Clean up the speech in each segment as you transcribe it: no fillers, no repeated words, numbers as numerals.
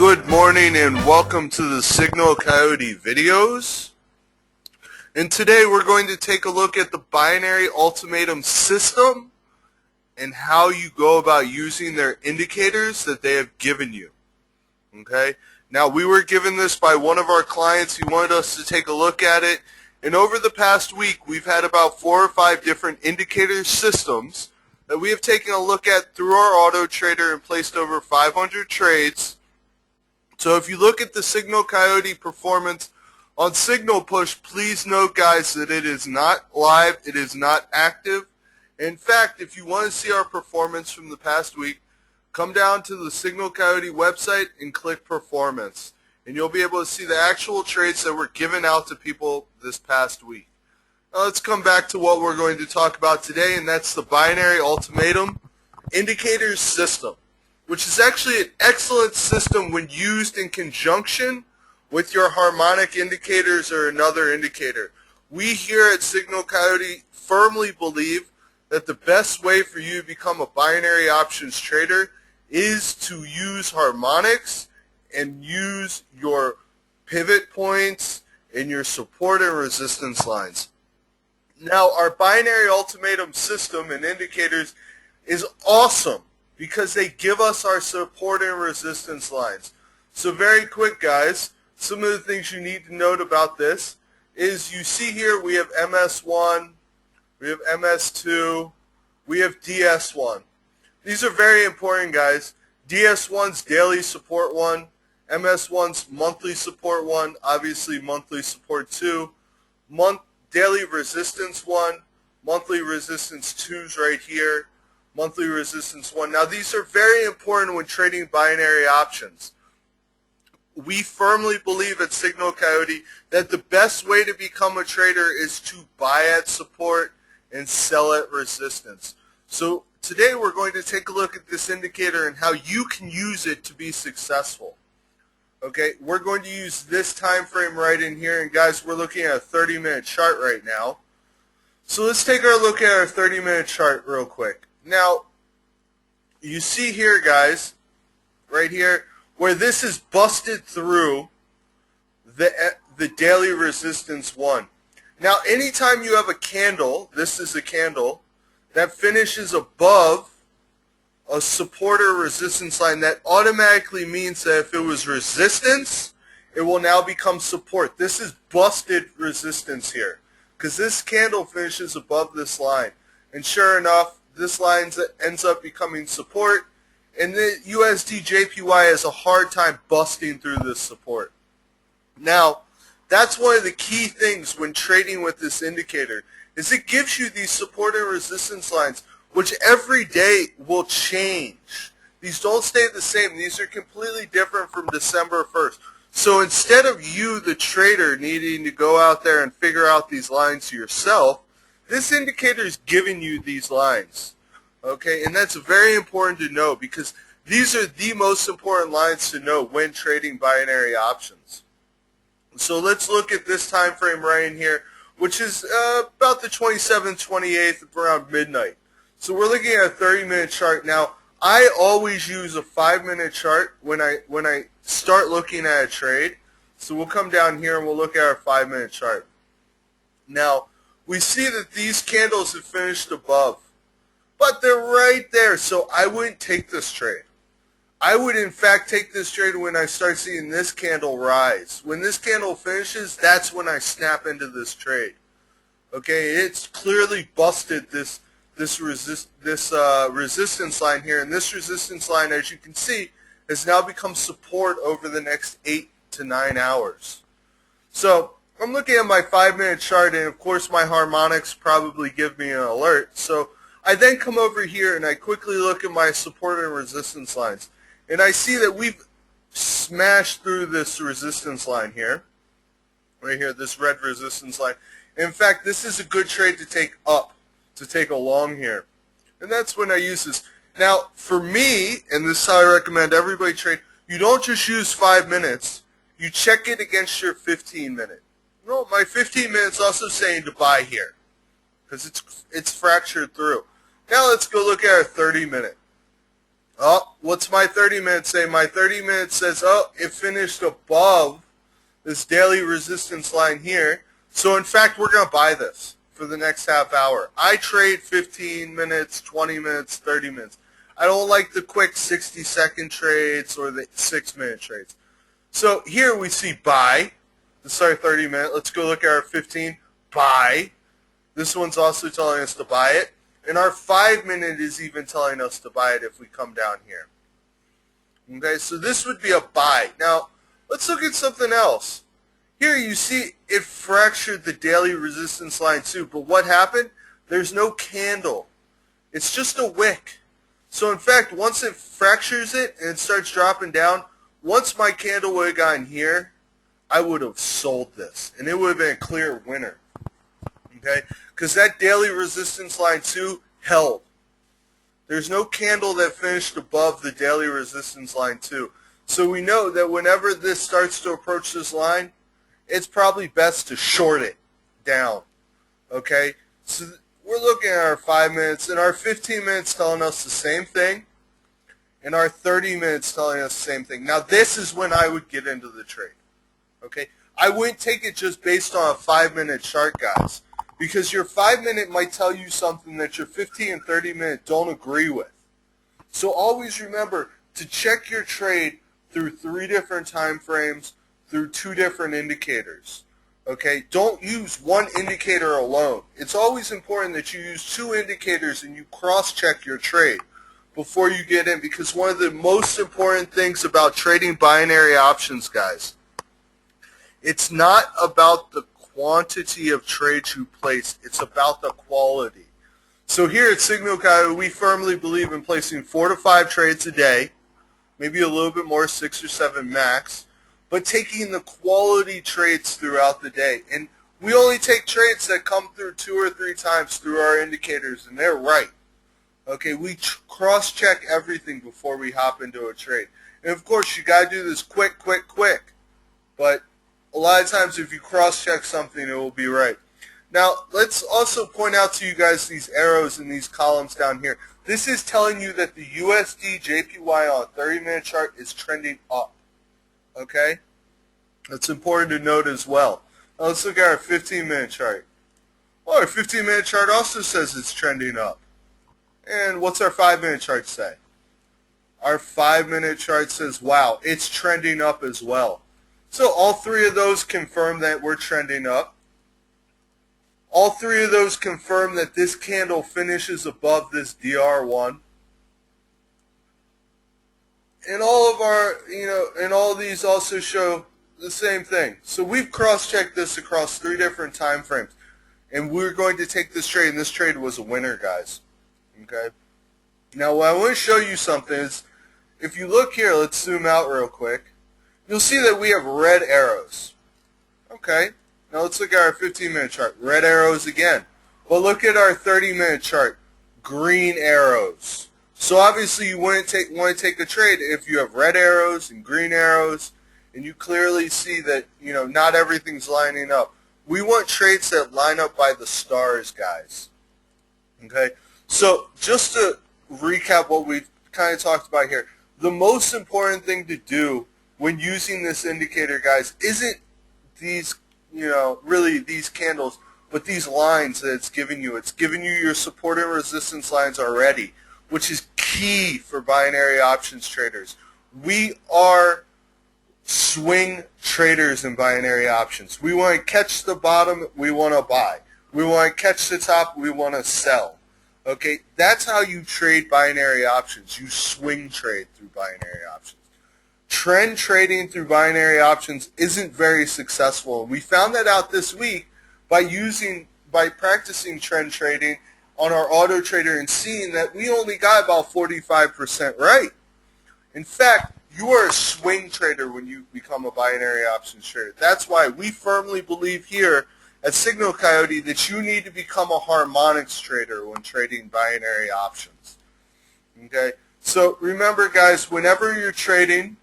Good morning and welcome to the Signal Coyote videos. And today we're going to take a look at the binary ultimatum system and how you go about using their indicators that they have given you. Okay? Now we were given this by one of our clients. He wanted us to take a look at it. And over the past week we've had about 4 or 5 different indicator systems that we have taken a look at through our auto trader and placed over 500 trades. So if you look at the Signal Coyote performance on Signal Push, please note, guys, that it is not live, it is not active. In fact, if you want to see our performance from the past week, come down to the Signal Coyote website and click performance. And you'll be able to see the actual trades that were given out to people this past week. Now let's come back to what we're going to talk about today, and that's the binary ultimatum indicators system, which is actually an excellent system when used in conjunction with your harmonic indicators or another indicator. We here at Signal Coyote firmly believe that the best way for you to become a binary options trader is to use harmonics and use your pivot points and your support and resistance lines. Now, our binary ultimatum system and indicators is awesome because they give us our support and resistance lines. So very quick, guys, some of the things you need to note about this is you see here we have MS1, we have MS2, we have DS1. These are very important, guys. DS1's daily support 1, MS1's monthly support 1, obviously monthly support 2, daily resistance 1, monthly resistance 2's right here, monthly resistance 1. Now these are very important when trading binary options. We firmly believe at Signal Coyote that the best way to become a trader is to buy at support and sell at resistance. So today we're going to take a look at this indicator and how you can use it to be successful. Okay, we're going to use this time frame right in here, and guys, we're looking at a 30-minute chart right now. So let's take a look at our 30-minute chart real quick. Now, you see here, guys, right here, where this is busted through the daily resistance 1. Now, anytime you have a candle, this is a candle, that finishes above a support or resistance line, that automatically means that if it was resistance, it will now become support. This is busted resistance here because this candle finishes above this line. And sure enough, this line ends up becoming support, and the USD JPY has a hard time busting through this support. Now, that's one of the key things when trading with this indicator, is it gives you these support and resistance lines, which every day will change. These don't stay the same. These are completely different from December 1st. So instead of you, the trader, needing to go out there and figure out these lines yourself, this indicator is giving you these lines, okay? And that's very important to know because these are the most important lines to know when trading binary options. So let's look at this time frame right in here, which is about the 27th, 28th, around midnight. So we're looking at a 30-minute chart. Now, I always use a 5-minute chart when I start looking at a trade. So we'll come down here and we'll look at our 5-minute chart. Now, we see that these candles have finished above, but they're right there, so I wouldn't take this trade. I would, in fact, take this trade when I start seeing this candle rise. When this candle finishes, that's when I snap into this trade. Okay, it's clearly busted this resistance line here, and this resistance line, as you can see, has now become support over the next 8 to 9 hours. So I'm looking at my 5-minute chart, and of course my harmonics probably give me an alert. So I then come over here and I quickly look at my support and resistance lines. And I see that we've smashed through this resistance line here. Right here, this red resistance line. In fact, this is a good trade to take up, to take a long here. And that's when I use this. Now, for me, and this is how I recommend everybody trade, you don't just use 5 minutes. You check it against your 15-minute. No, my 15 minutes also saying to buy here because it's fractured through. Now let's go look at our 30-minute. Oh, what's my 30 minutes say? My 30 minutes says, oh, it finished above this daily resistance line here. So in fact, we're going to buy this for the next half hour. I trade 15 minutes, 20 minutes, 30 minutes. I don't like the quick 60-second trades or the 6-minute trades. So here we see buy. This is our 30 minute. Let's go look at our 15. Buy. This one's also telling us to buy it. And our 5-minute is even telling us to buy it if we come down here. Okay, so this would be a buy. Now, let's look at something else. Here you see it fractured the daily resistance line too, but what happened? There's no candle. It's just a wick. So in fact, once it fractures it and it starts dropping down, once my candle would have gotten here, I would have sold this, and it would have been a clear winner. Okay, because that daily resistance line too held. There's no candle that finished above the daily resistance line too. So we know that whenever this starts to approach this line, it's probably best to short it down. Okay, so we're looking at our 5 minutes, and our 15 minutes telling us the same thing, and our 30 minutes telling us the same thing. Now this is when I would get into the trade. Okay, I wouldn't take it just based on a 5-minute chart, guys, because your 5-minute might tell you something that your 15 and 30 minute don't agree with. So always remember to check your trade through 3 different time frames, through 2 different indicators. Okay, don't use one indicator alone. It's always important that you use 2 indicators and you cross-check your trade before you get in, because one of the most important things about trading binary options, guys, it's not about the quantity of trades you place, it's about the quality. So here at Signal Coyote, we firmly believe in placing 4 to 5 trades a day, maybe a little bit more, 6 or 7 max, but taking the quality trades throughout the day. And we only take trades that come through 2 or 3 times through our indicators, and they're right. Okay, we cross-check everything before we hop into a trade. And of course, you got to do this quick. But a lot of times if you cross-check something, it will be right. Now, let's also point out to you guys these arrows and these columns down here. This is telling you that the USD JPY on a 30-minute chart is trending up. Okay? That's important to note as well. Now, let's look at our 15-minute chart. Well, our 15-minute chart also says it's trending up. And what's our 5-minute chart say? Our 5-minute chart says, wow, it's trending up as well. So all 3 of those confirm that we're trending up. All 3 of those confirm that this candle finishes above this DR1. And all of our, and all of these also show the same thing. So we've cross-checked this across 3 different time frames. And we're going to take this trade, and this trade was a winner, guys. Okay? Now, what I want to show you something is, if you look here, let's zoom out real quick. You'll see that we have red arrows. Okay, now let's look at our 15-minute chart. Red arrows again. But look at our 30-minute chart. Green arrows. So obviously you wouldn't want to take a trade if you have red arrows and green arrows, and you clearly see that not everything's lining up. We want trades that line up by the stars, guys. Okay, so just to recap what we've kind of talked about here, the most important thing to do when using this indicator, guys, isn't these, really these candles, but these lines that it's giving you. It's giving you your support and resistance lines already, which is key for binary options traders. We are swing traders in binary options. We want to catch the bottom, we want to buy. We want to catch the top, we want to sell. Okay, that's how you trade binary options. You swing trade through binary options. Trend trading through binary options isn't very successful. We found that out this week by practicing trend trading on our auto trader and seeing that we only got about 45% right. In fact, you are a swing trader when you become a binary options trader. That's why we firmly believe here at Signal Coyote that you need to become a harmonics trader when trading binary options. Okay? So remember, guys, whenever you're trading,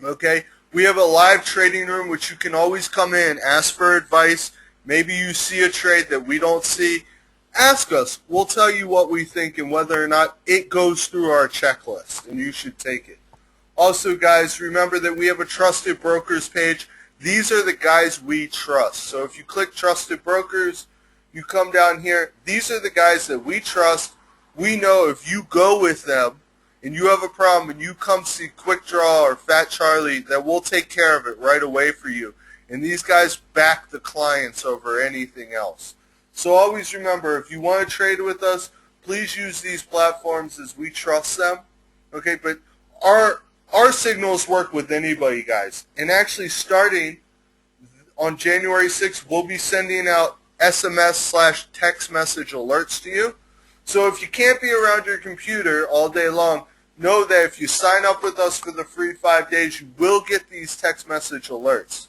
okay, we have a live trading room which you can always come in, ask for advice. Maybe you see a trade that we don't see. ask us. We'll tell you what we think and whether or not it goes through our checklist, and you should take it. Also, guys, remember that we have a Trusted Brokers page. These are the guys we trust. So if you click Trusted Brokers, you come down here. These are the guys that we trust. We know if you go with them and you have a problem and you come see Quick Draw or Fat Charlie, that we'll take care of it right away for you. And these guys back the clients over anything else. So always remember, if you want to trade with us, please use these platforms as we trust them. Okay, but our signals work with anybody, guys. And actually starting on January 6th, we'll be sending out SMS/text message alerts to you. So if you can't be around your computer all day long, know that if you sign up with us for the free 5 days, you will get these text message alerts.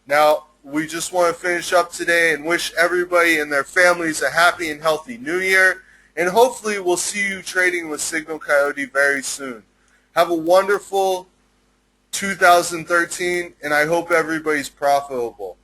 Now, we just want to finish up today and wish everybody and their families a happy and healthy new year. And hopefully we'll see you trading with Signal Coyote very soon. Have a wonderful 2013, and I hope everybody's profitable.